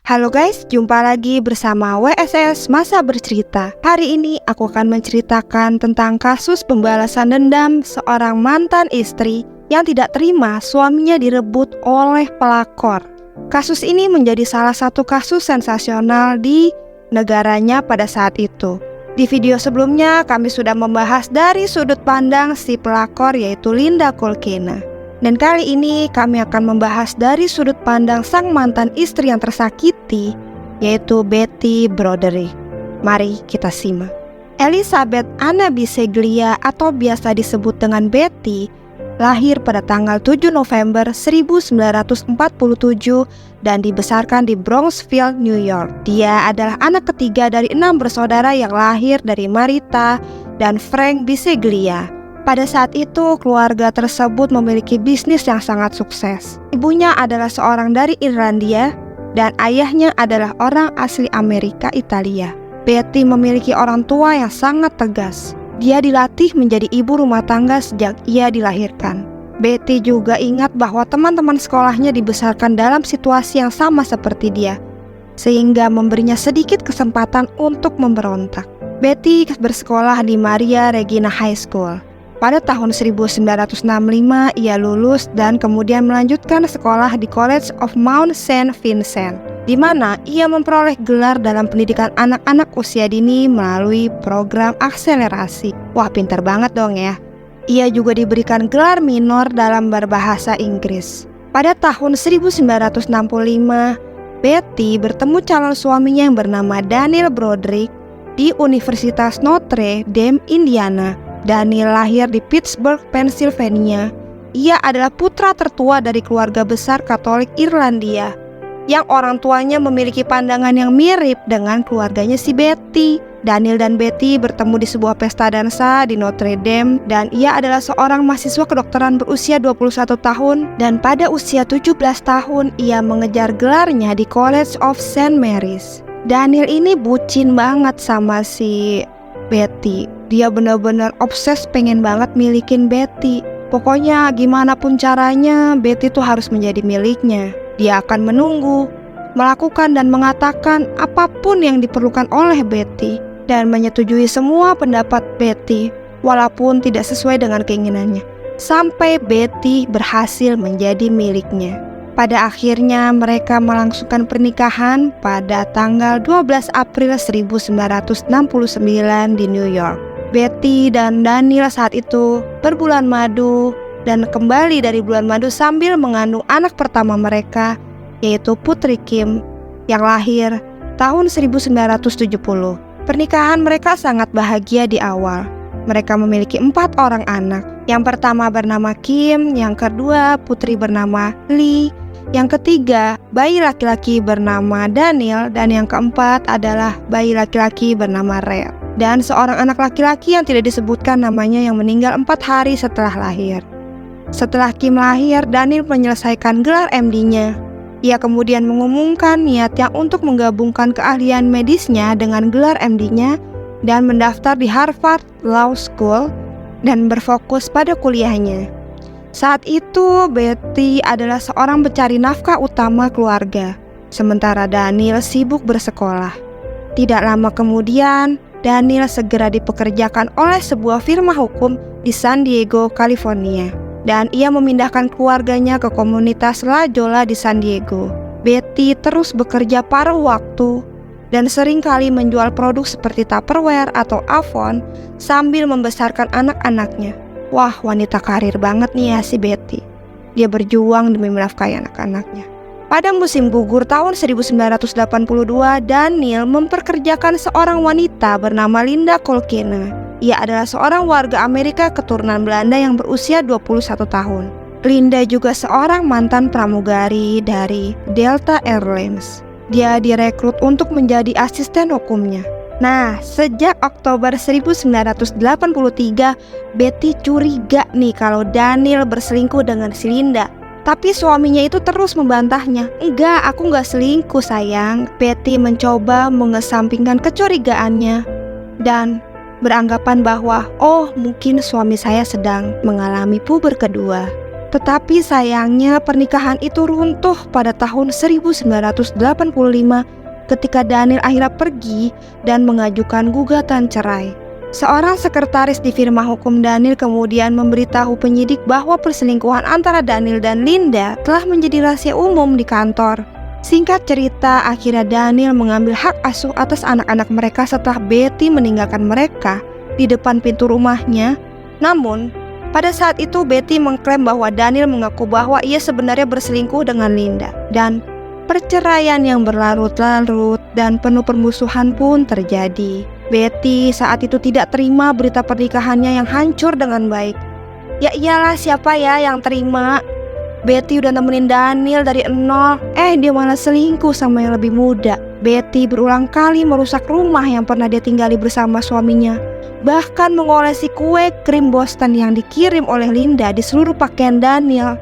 Halo guys, jumpa lagi bersama WSS Masa Bercerita. Hari ini aku akan menceritakan tentang kasus pembalasan dendam seorang mantan istri yang tidak terima suaminya direbut oleh pelakor. Kasus ini menjadi salah satu kasus sensasional di negaranya pada saat itu. Di video sebelumnya kami sudah membahas dari sudut pandang si pelakor, yaitu Linda Kolkena. Dan kali ini kami akan membahas dari sudut pandang sang mantan istri yang tersakiti, yaitu Betty Broderick. Mari kita simak. Elizabeth Anna Biseglia atau biasa disebut dengan Betty, lahir pada tanggal 7 November 1947 dan dibesarkan di Bronxville, New York. Dia adalah anak ketiga dari 6 bersaudara yang lahir dari Marita dan Frank Biseglia. Pada saat itu, keluarga tersebut memiliki bisnis yang sangat sukses. Ibunya adalah seorang dari Irlandia dan ayahnya adalah orang asli Amerika Italia. Betty memiliki orang tua yang sangat tegas. Dia dilatih menjadi ibu rumah tangga sejak ia dilahirkan. Betty juga ingat bahwa teman-teman sekolahnya dibesarkan dalam situasi yang sama seperti dia, sehingga memberinya sedikit kesempatan untuk memberontak. Betty bersekolah di Maria Regina High School. Pada tahun 1965 ia lulus dan kemudian melanjutkan sekolah di College of Mount Saint Vincent, di mana ia memperoleh gelar dalam pendidikan anak-anak usia dini melalui program akselerasi. Wah, pintar banget dong ya. Ia juga diberikan gelar minor dalam berbahasa Inggris. Pada tahun 1965, Betty bertemu calon suaminya yang bernama Daniel Broderick di Universitas Notre Dame, Indiana. Daniel lahir di Pittsburgh, Pennsylvania. Ia adalah putra tertua dari keluarga besar Katolik Irlandia yang orang tuanya memiliki pandangan yang mirip dengan keluarganya si Betty. Daniel dan Betty bertemu di sebuah pesta dansa di Notre Dame dan ia adalah seorang mahasiswa kedokteran berusia 21 tahun dan pada usia 17 tahun ia mengejar gelarnya di College of St. Mary's. Daniel ini bucin banget sama si Betty. Dia benar-benar obses pengen banget milikin Betty. Pokoknya gimana pun caranya Betty tuh harus menjadi miliknya. Dia akan menunggu, melakukan dan mengatakan apapun yang diperlukan oleh Betty dan menyetujui semua pendapat Betty walaupun tidak sesuai dengan keinginannya, sampai Betty berhasil menjadi miliknya. Pada akhirnya mereka melangsungkan pernikahan pada tanggal 12 April 1969 di New York. Betty dan Daniel saat itu berbulan madu dan kembali dari bulan madu sambil mengandung anak pertama mereka, yaitu Putri Kim yang lahir tahun 1970. Pernikahan mereka sangat bahagia di awal. Mereka memiliki 4 orang anak. Yang pertama bernama Kim, yang kedua putri bernama Lee, yang ketiga bayi laki-laki bernama Daniel, dan yang keempat adalah bayi laki-laki bernama Red. Dan seorang anak laki-laki yang tidak disebutkan namanya yang meninggal 4 hari setelah lahir. Setelah Kim lahir, Daniel menyelesaikan gelar MD-nya. Ia kemudian mengumumkan niatnya untuk menggabungkan keahlian medisnya dengan gelar MD-nya dan mendaftar di Harvard Law School dan berfokus pada kuliahnya. Saat itu Betty adalah seorang pencari nafkah utama keluarga, sementara Daniel sibuk bersekolah. Tidak lama kemudian, Daniel segera dipekerjakan oleh sebuah firma hukum di San Diego, California, dan ia memindahkan keluarganya ke komunitas La Jolla di San Diego. Betty terus bekerja paruh waktu dan seringkali menjual produk seperti Tupperware atau Avon sambil membesarkan anak-anaknya. Wah, wanita karir banget nih ya si Betty. Dia berjuang demi menafkahi anak-anaknya. Pada musim gugur tahun 1982, Daniel memperkerjakan seorang wanita bernama Linda Kolkena. Ia adalah seorang warga Amerika keturunan Belanda yang berusia 21 tahun. Linda juga seorang mantan pramugari dari Delta Airlines. Dia direkrut untuk menjadi asisten hukumnya. Nah, sejak Oktober 1983, Betty curiga nih kalau Daniel berselingkuh dengan si Linda. Tapi suaminya itu terus membantahnya. Enggak, aku enggak selingkuh sayang. Betty mencoba mengesampingkan kecurigaannya dan beranggapan bahwa mungkin suami saya sedang mengalami puber kedua. Tetapi sayangnya pernikahan itu runtuh pada tahun 1985 ketika Daniel akhirnya pergi dan mengajukan gugatan cerai. Seorang sekretaris di firma hukum Daniel kemudian memberitahu penyidik bahwa perselingkuhan antara Daniel dan Linda telah menjadi rahasia umum di kantor. Singkat cerita, akhirnya Daniel mengambil hak asuh atas anak-anak mereka setelah Betty meninggalkan mereka di depan pintu rumahnya. Namun, pada saat itu Betty mengklaim bahwa Daniel mengaku bahwa ia sebenarnya berselingkuh dengan Linda. Dan perceraian yang berlarut-larut dan penuh permusuhan pun terjadi. Betty saat itu tidak terima berita pernikahannya yang hancur dengan baik. Ya iyalah, siapa ya yang terima? Betty udah nemenin Daniel dari nol, dia malah selingkuh sama yang lebih muda. Betty berulang kali merusak rumah yang pernah dia tinggali bersama suaminya, bahkan mengolesi kue krim Boston yang dikirim oleh Linda di seluruh pakaian Daniel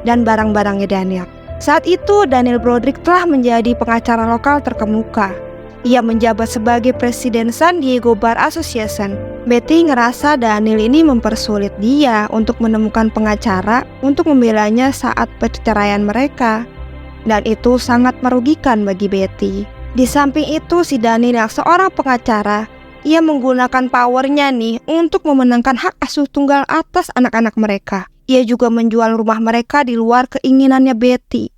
dan barang-barangnya Daniel. Saat itu Daniel Broderick telah menjadi pengacara lokal terkemuka. Ia menjabat sebagai presiden San Diego Bar Association. Betty ngerasa Daniel ini mempersulit dia untuk menemukan pengacara untuk membelanya saat perceraian mereka. Dan itu sangat merugikan bagi Betty. Di samping itu, si Daniel yang seorang pengacara, ia menggunakan powernya nih untuk memenangkan hak asuh tunggal atas anak-anak mereka. Ia juga menjual rumah mereka di luar keinginannya Betty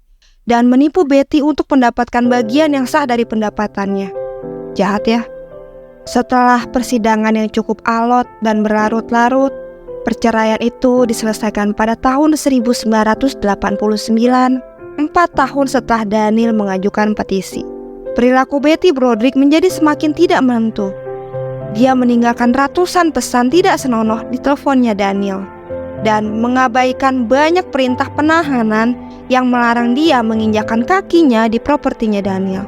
dan menipu Betty untuk mendapatkan bagian yang sah dari pendapatannya. Jahat ya. Setelah persidangan yang cukup alot dan berlarut-larut, perceraian itu diselesaikan pada tahun 1989, 4 tahun setelah Daniel mengajukan petisi. Perilaku Betty Broderick menjadi semakin tidak menentu. Dia meninggalkan ratusan pesan tidak senonoh di teleponnya Daniel dan mengabaikan banyak perintah penahanan yang melarang dia menginjakkan kakinya di propertinya Daniel.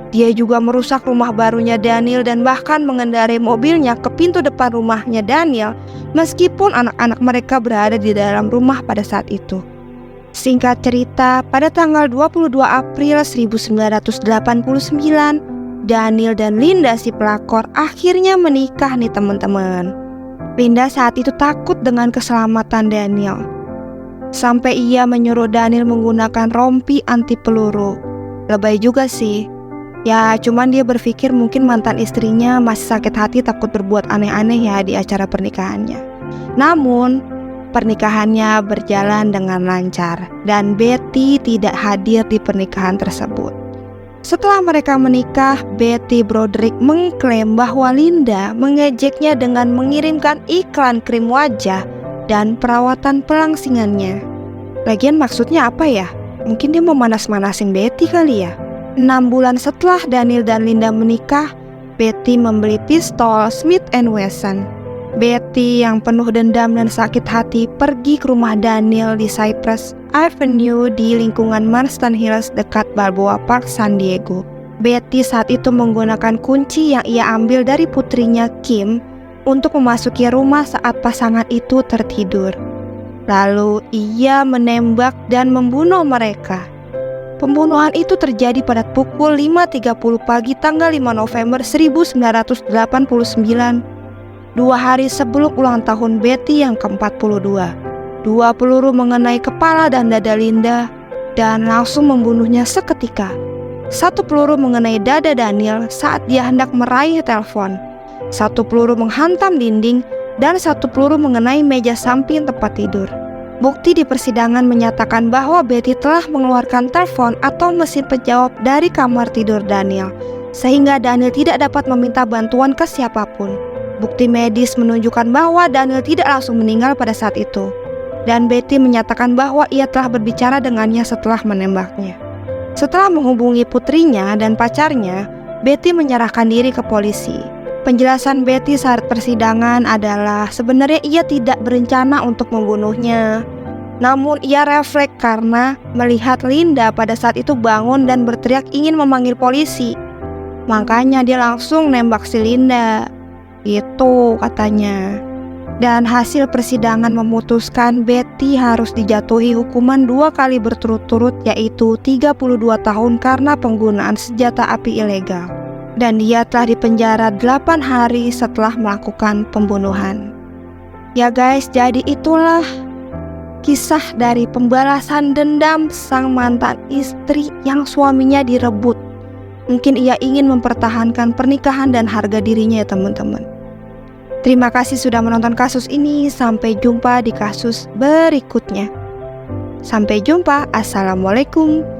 Dia juga merusak rumah barunya Daniel dan bahkan mengendarai mobilnya ke pintu depan rumahnya Daniel meskipun anak-anak mereka berada di dalam rumah pada saat itu. Singkat cerita, pada tanggal 22 April 1989, Daniel dan Linda si pelakor akhirnya menikah nih teman-teman. Linda saat itu takut dengan keselamatan Daniel, sampai ia menyuruh Daniel menggunakan rompi anti peluru. Lebay juga sih. Ya cuman dia berpikir mungkin mantan istrinya masih sakit hati takut berbuat aneh-aneh ya di acara pernikahannya. Namun pernikahannya berjalan dengan lancar dan Betty tidak hadir di pernikahan tersebut. Setelah mereka menikah, Betty Broderick mengklaim bahwa Linda mengejeknya dengan mengirimkan iklan krim wajah dan perawatan pelangsingannya. Lagian maksudnya apa ya? Mungkin dia mau manas-manasin Betty kali ya. 6 bulan setelah Daniel dan Linda menikah, Betty membeli pistol Smith & Wesson. Betty yang penuh dendam dan sakit hati pergi ke rumah Daniel di Cypress Avenue di lingkungan Marston Hills dekat Balboa Park, San Diego. Betty saat itu menggunakan kunci yang ia ambil dari putrinya Kim untuk memasuki rumah saat pasangan itu tertidur. Lalu ia menembak dan membunuh mereka. Pembunuhan itu terjadi pada pukul 5.30 pagi tanggal 5 November 1989, 2 hari sebelum ulang tahun Betty yang ke-42. 2 peluru mengenai kepala dan dada Linda dan langsung membunuhnya seketika. 1 peluru mengenai dada Daniel saat dia hendak meraih telepon. 1 peluru menghantam dinding dan 1 peluru mengenai meja samping tempat tidur. Bukti di persidangan menyatakan bahwa Betty telah mengeluarkan telepon atau mesin penjawab dari kamar tidur Daniel, sehingga Daniel tidak dapat meminta bantuan ke siapapun. Bukti medis menunjukkan bahwa Daniel tidak langsung meninggal pada saat itu, dan Betty menyatakan bahwa ia telah berbicara dengannya setelah menembaknya. Setelah menghubungi putrinya dan pacarnya, Betty menyerahkan diri ke polisi. Penjelasan Betty saat persidangan adalah sebenarnya ia tidak berencana untuk membunuhnya. Namun ia refleks karena melihat Linda pada saat itu bangun dan berteriak ingin memanggil polisi. Makanya dia langsung nembak si Linda. Itu katanya. Dan hasil persidangan memutuskan Betty harus dijatuhi hukuman 2 kali berturut-turut, yaitu 32 tahun karena penggunaan senjata api ilegal. Dan dia telah dipenjara 8 hari setelah melakukan pembunuhan. Ya guys, jadi itulah kisah dari pembalasan dendam sang mantan istri yang suaminya direbut. Mungkin ia ingin mempertahankan pernikahan dan harga dirinya ya teman-teman. Terima kasih sudah menonton kasus ini. Sampai jumpa di kasus berikutnya. Sampai jumpa. Assalamualaikum.